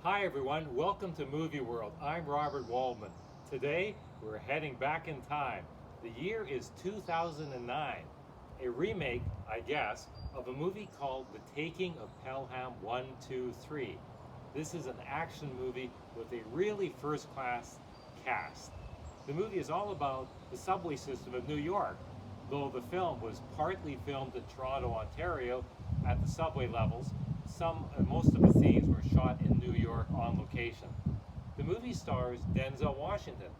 Hi everyone, welcome to Movie World. I'm Robert Waldman. Today we're heading back in time. The year is 2009. A remake, I guess, of a movie called The Taking of Pelham 1, 2, 3. This is an action movie with a really first-class cast. The movie is all about the subway system of New York, though the film was partly filmed in Toronto, Ontario at the subway levels. Most of the scenes were shot in New York on location. The movie stars Denzel Washington.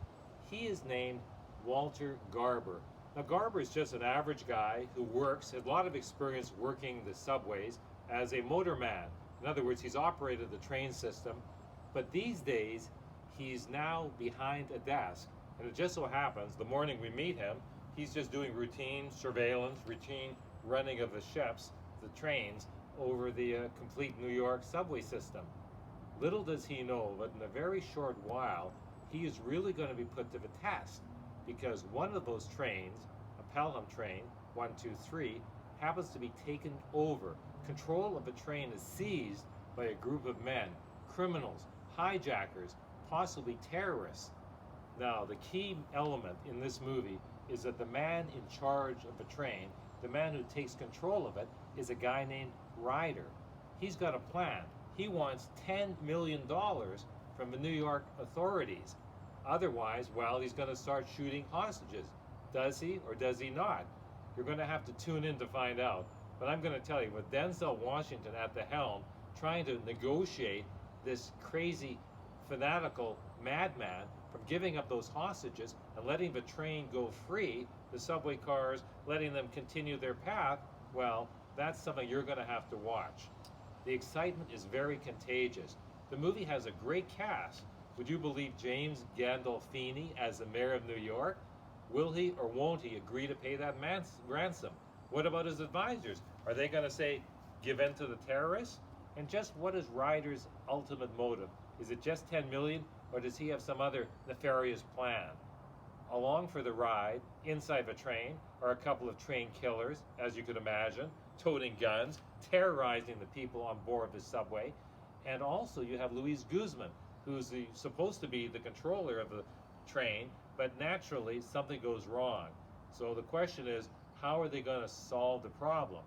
He is named Walter Garber. Now Garber is just an average guy who has a lot of experience working the subways as a motorman. In other words, he's operated the train system, but these days he's now behind a desk. And it just so happens, the morning we meet him, he's just doing routine surveillance, routine running of the ships, the trains, over the complete New York subway system. Little does he know, but in a very short while, he is really going to be put to the test, because one of those trains, a Pelham train, 123, happens to be taken over. Control of the train is seized by a group of men, criminals, hijackers, possibly terrorists. Now, the key element in this movie is that the man in charge of the train, the man who takes control of it, is a guy named Ryder. He's got a plan. He wants $10 million from the New York authorities. Otherwise, well, he's going to start shooting hostages. Does he or does he not? You're going to have to tune in to find out. But I'm going to tell you, with Denzel Washington at the helm, trying to negotiate this crazy, fanatical madman from giving up those hostages and letting the train go free, the subway cars, letting them continue their path, well, that's something you're going to have to watch. The excitement is very contagious. The movie has a great cast. Would you believe James Gandolfini as the mayor of New York? Will he or won't he agree to pay that ransom? What about his advisors? Are they going to say, give in to the terrorists? And just what is Ryder's ultimate motive? Is it just 10 million, or does he have some other nefarious plan? Along for the ride, inside the train, are a couple of train killers, as you could imagine, toting guns, terrorizing the people on board the subway. And also you have Luis Guzman, who's supposed to be the controller of the train, but naturally something goes wrong. So the question is, how are they going to solve the problem?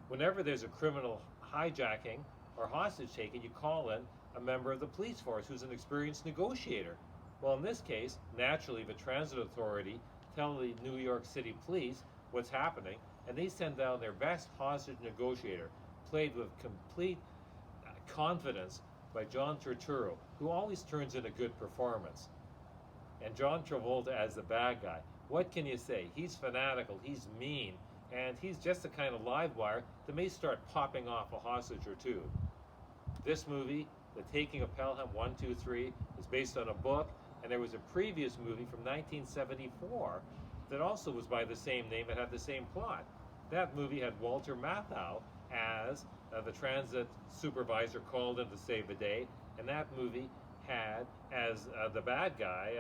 Whenever there's a criminal hijacking or hostage taking, you call in a member of the police force who's an experienced negotiator. Well, in this case, naturally, the transit authority tell the New York City police what's happening, and they send down their best hostage negotiator, played with complete confidence by John Turturro, who always turns in a good performance. And John Travolta as the bad guy. What can you say? He's fanatical, he's mean, and he's just the kind of live wire that may start popping off a hostage or two. This movie, The Taking of Pelham 1, 2, 3, is based on a book, and there was a previous movie from 1974 that also was by the same name and had the same plot. That movie had Walter Matthau as the transit supervisor called in to save the day, and that movie had as the bad guy,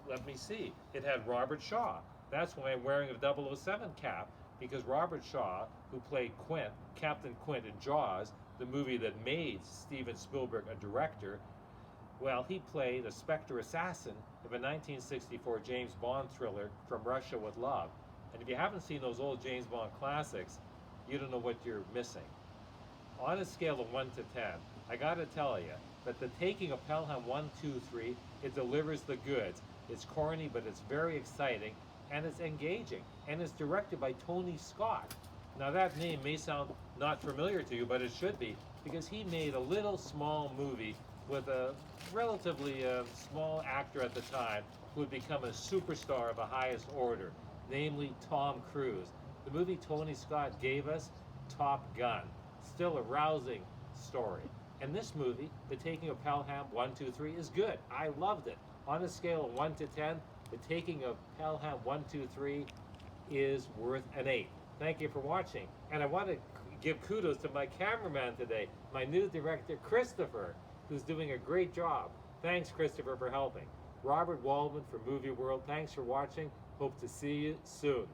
let me see, it had Robert Shaw. That's why I'm wearing a 007 cap, because Robert Shaw, who played Quint, Captain Quint in Jaws, the movie that made Steven Spielberg a director, well, he played a Spectre assassin of a 1964 James Bond thriller, From Russia with Love. And if you haven't seen those old James Bond classics, you don't know what you're missing. On a scale of 1 to 10, I gotta tell you that The Taking of Pelham 1, 2, 3, it delivers the goods. It's corny, but it's very exciting, and it's engaging, and it's directed by Tony Scott. Now that name may sound not familiar to you, but it should be, because he made a little small movie with a relatively small actor at the time who would become a superstar of the highest order, namely Tom Cruise. The movie Tony Scott gave us, Top Gun. Still a rousing story. And this movie, The Taking of Pelham 1, 2, 3, is good. I loved it. On a scale of 1 to 10, The Taking of Pelham 1, 2, 3 is worth an 8. Thank you for watching. And I want to give kudos to my cameraman today, my new director, Christopher, who's doing a great job. Thanks, Christopher, for helping. Robert Waldman for Movie World. Thanks for watching. Hope to see you soon.